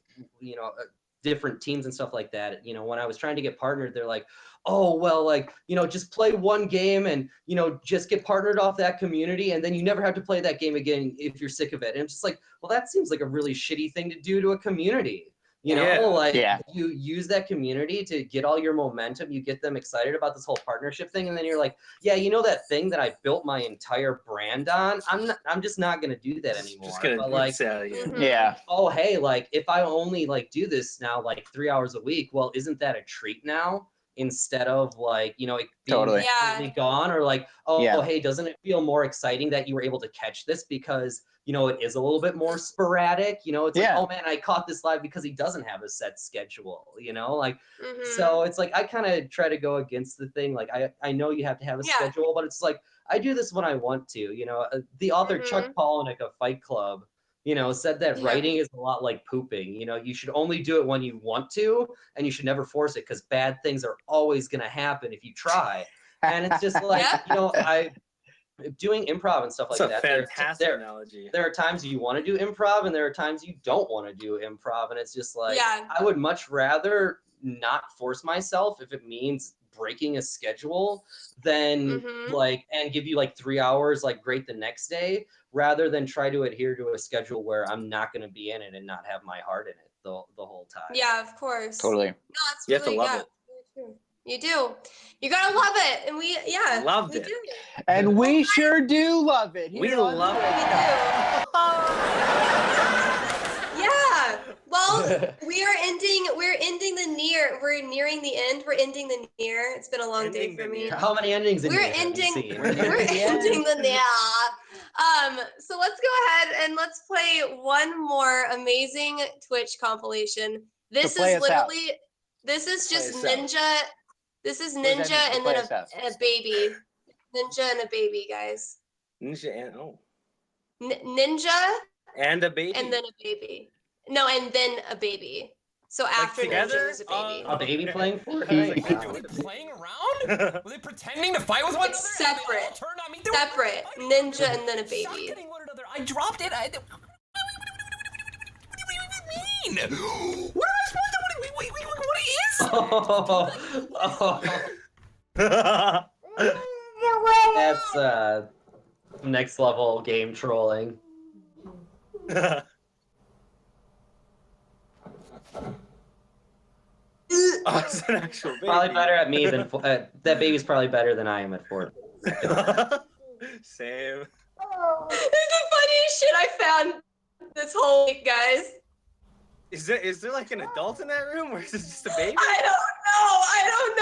different teams and stuff like that. When I was trying to get partnered, they're like, oh well, like just play one game and just get partnered off that community, and then you never have to play that game again if you're sick of it. And it's just like, well, that seems like a really shitty thing to do to a community. You use that community to get all your momentum, you get them excited about this whole partnership thing, and then you're like, yeah, that thing that I built my entire brand on, I'm just not gonna do that anymore. Just gonna oh hey, like if I only do this now 3 hours a week, well, isn't that a treat now? Instead of it being completely gone, or hey, doesn't it feel more exciting that you were able to catch this because it is a little bit more sporadic? It's like, oh man, I caught this live because he doesn't have a set schedule, so it's like I kind of try to go against the thing. Like I know you have to have a schedule, but it's like I do this when I want to. The author Chuck Palahniuk of Fight Club said that writing is a lot like pooping. You should only do it when you want to, and you should never force it, because bad things are always going to happen if you try. And it's just like, I doing improv and stuff like That's that. a fantastic analogy. There are times you want to do improv, and there are times you don't want to do improv. And it's just like, I would much rather not force myself if it means breaking a schedule than and give you 3 hours great the next day, rather than try to adhere to a schedule where I'm not going to be in it and not have my heart in it the whole time. Yeah, of course. Totally. No, it's You really, have to love it. Really true. You do. You gotta love it, and we loved it. Do. And we sure do love it. We love it. Yeah. Well, we're nearing the end. We're ending the near. It's been a long day for me. How many endings we're ending the near. So let's go ahead and let's play one more amazing Twitch compilation. This is literally just Ninja. This is Ninja and then a baby. Ninja and a baby, guys. Ninja and Ninja and a baby. And then a baby. No, and then a baby. So after Ninja, there's a baby. A baby playing Fortnite? Were they playing around? Were they pretending to fight with one another? It's separate. Separate. Ninja and then a baby. I dropped it. What do you mean? What am I supposed to? That's next level game trolling. It's an actual baby. Probably better at me than that baby's probably better than I am at Fortnite. Same. This is the funniest shit I found this whole week, guys. Is there an adult in that room, or is it just a baby? I don't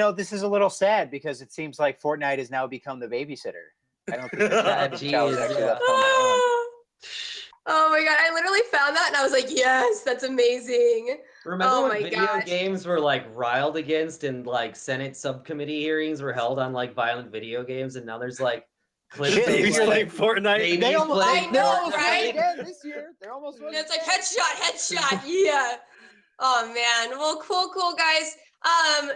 know. This is a little sad because it seems like Fortnite has now become the babysitter. I don't think that child was actually left home alone. Oh my god, I literally found that and I was like, yes, that's amazing. Remember when video games were riled against, and Senate subcommittee hearings were held on violent video games, and now there's clips of Fortnite. They almost I know, right? Again this year. They're almost winning. It's headshot, yeah. Oh man, well, cool, guys.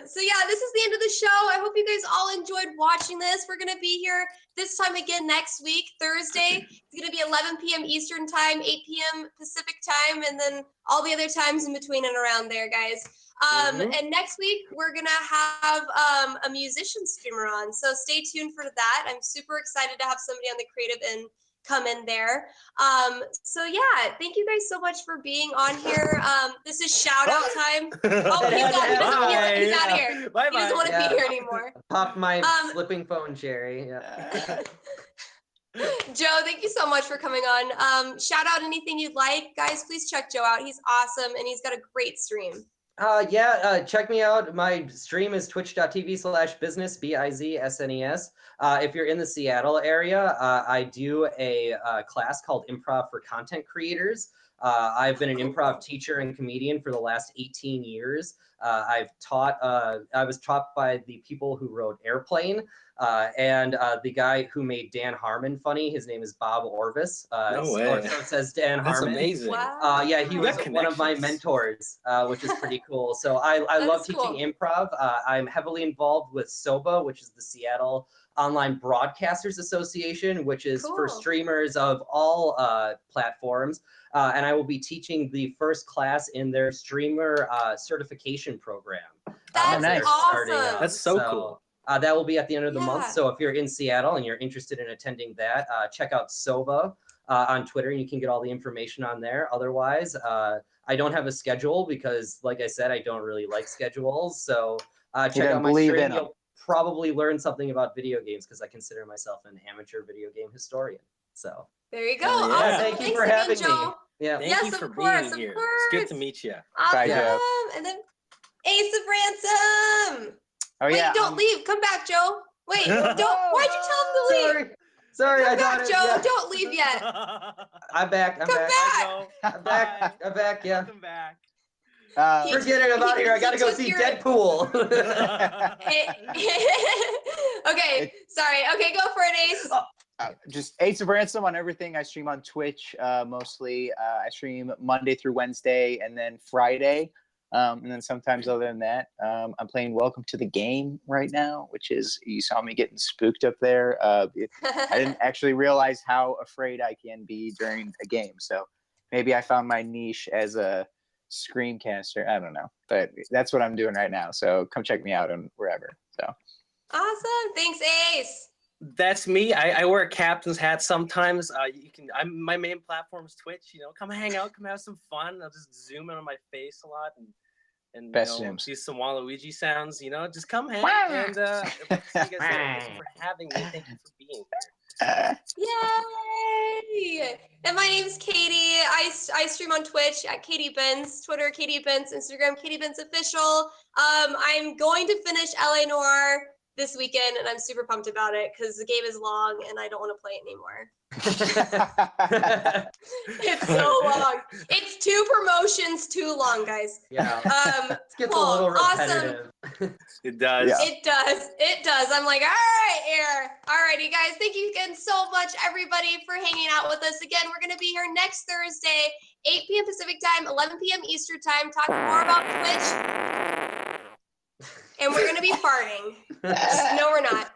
So yeah, this is the end of the show. I hope you guys all enjoyed watching this. We're gonna be here this time again next week, Thursday. It's gonna be 11 p.m. Eastern time, 8 p.m. Pacific time, and then all the other times in between and around there, guys. And next week we're gonna have a musician streamer on, so stay tuned for that. I'm super excited to have somebody on the creative end come in there. So yeah, thank you guys so much for being on here. This is shout out time. Oh, he's out of here. Bye, he doesn't want to be here anymore. Pop my flipping phone, Jerry. Yeah. Joe, thank you so much for coming on. Shout out anything you'd like. Guys, please check Joe out. He's awesome, and he's got a great stream. Check me out. My stream is twitch.tv/biznes, BIZSNES. If you're in the Seattle area, I do a class called Improv for Content Creators. I've been an improv teacher and comedian for the last 18 years. I was taught by the people who wrote Airplane, and the guy who made Dan Harmon funny. His name is Bob Orvis. No way. Or so it says Dan That's Harmon. amazing. Wow. Yeah, he was one of my mentors, which is pretty cool. So I love teaching improv. I'm heavily involved with SOBA, which is the Seattle Online Broadcasters Association, which is for streamers of all platforms. And I will be teaching the first class in their streamer certification program. That's nice. awesome. That's so cool. That will be at the end of the month. So if you're in Seattle and you're interested in attending that, check out SOBA on Twitter, and you can get all the information on there. Otherwise, I don't have a schedule because, like I said, I don't really like schedules. So check out my stream. You'll probably learn something about video games because I consider myself an amateur video game historian. So there you go. Yeah. Awesome. Thank you Thanks for again, having Joe. me. Yeah. Thank you for being here. It's good to meet you. Awesome. Bye, Joe. And then Ace of Ransom. Oh, Wait, don't leave. Come back, Joe. Wait, don't. Why'd you tell him to leave? Sorry, Come back, Joe. Don't leave yet. I'm back. Come back. I'm back. Yeah. Welcome back. Forget it. I'm out here. I gotta go see Deadpool. Okay. Sorry. Okay, go for it, Ace. Just Ace of Ransom on everything. I stream on Twitch mostly. I stream Monday through Wednesday and then Friday. And then sometimes other than that, I'm playing Welcome to the Game right now, which is, you saw me getting spooked up there. I didn't actually realize how afraid I can be during a game. So maybe I found my niche as a screencaster. I don't know, but that's what I'm doing right now. So come check me out on wherever. So awesome. Thanks, Ace. That's me. I wear a captain's hat sometimes. My main platform is Twitch. Come hang out, come have some fun. I'll just zoom in on my face a lot and do some Waluigi sounds. Just come hang and see you guys later. Thank you for having me. Thank you for being here. Yay! And my name's Katy. I stream on Twitch at Katy Bentz, Twitter Katy Bentz, Instagram Katy Bentz Official. I'm going to finish LA Noire this weekend, and I'm super pumped about it because the game is long and I don't want to play it anymore. It's so long. It's 2 promotions too long, guys. Yeah. It gets a little repetitive. Awesome. It does. Yeah. It does. I'm like, all right, here. All righty, guys. Thank you again so much, everybody, for hanging out with us. Again, we're going to be here next Thursday, 8 p.m. Pacific time, 11 p.m. Eastern time, talking more about Twitch. And we're going to be farting. No, we're not.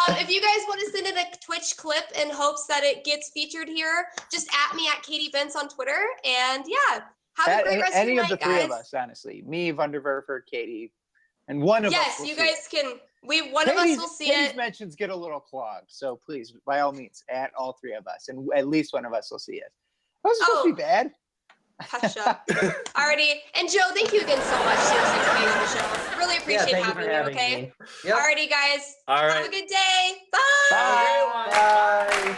If you guys want to send in a Twitch clip in hopes that it gets featured here, just at me at Katy Bentz on Twitter. And yeah, have a great rest of your night, guys. Any of the 3 of us, honestly. Me, VUNDERVURFER, Katy, and one of us. Yes, you guys can. One of us will see Katie's it. mentions get a little clogged, so please, by all means, at all 3 of us, and at least one of us will see it. That was supposed to be bad. Hush up. Alrighty. And Joe, thank you again so much, seriously, for being on the show. Really appreciate having you, okay? Yep. Alrighty, guys. All right. Have a good day. Bye. Bye. Bye.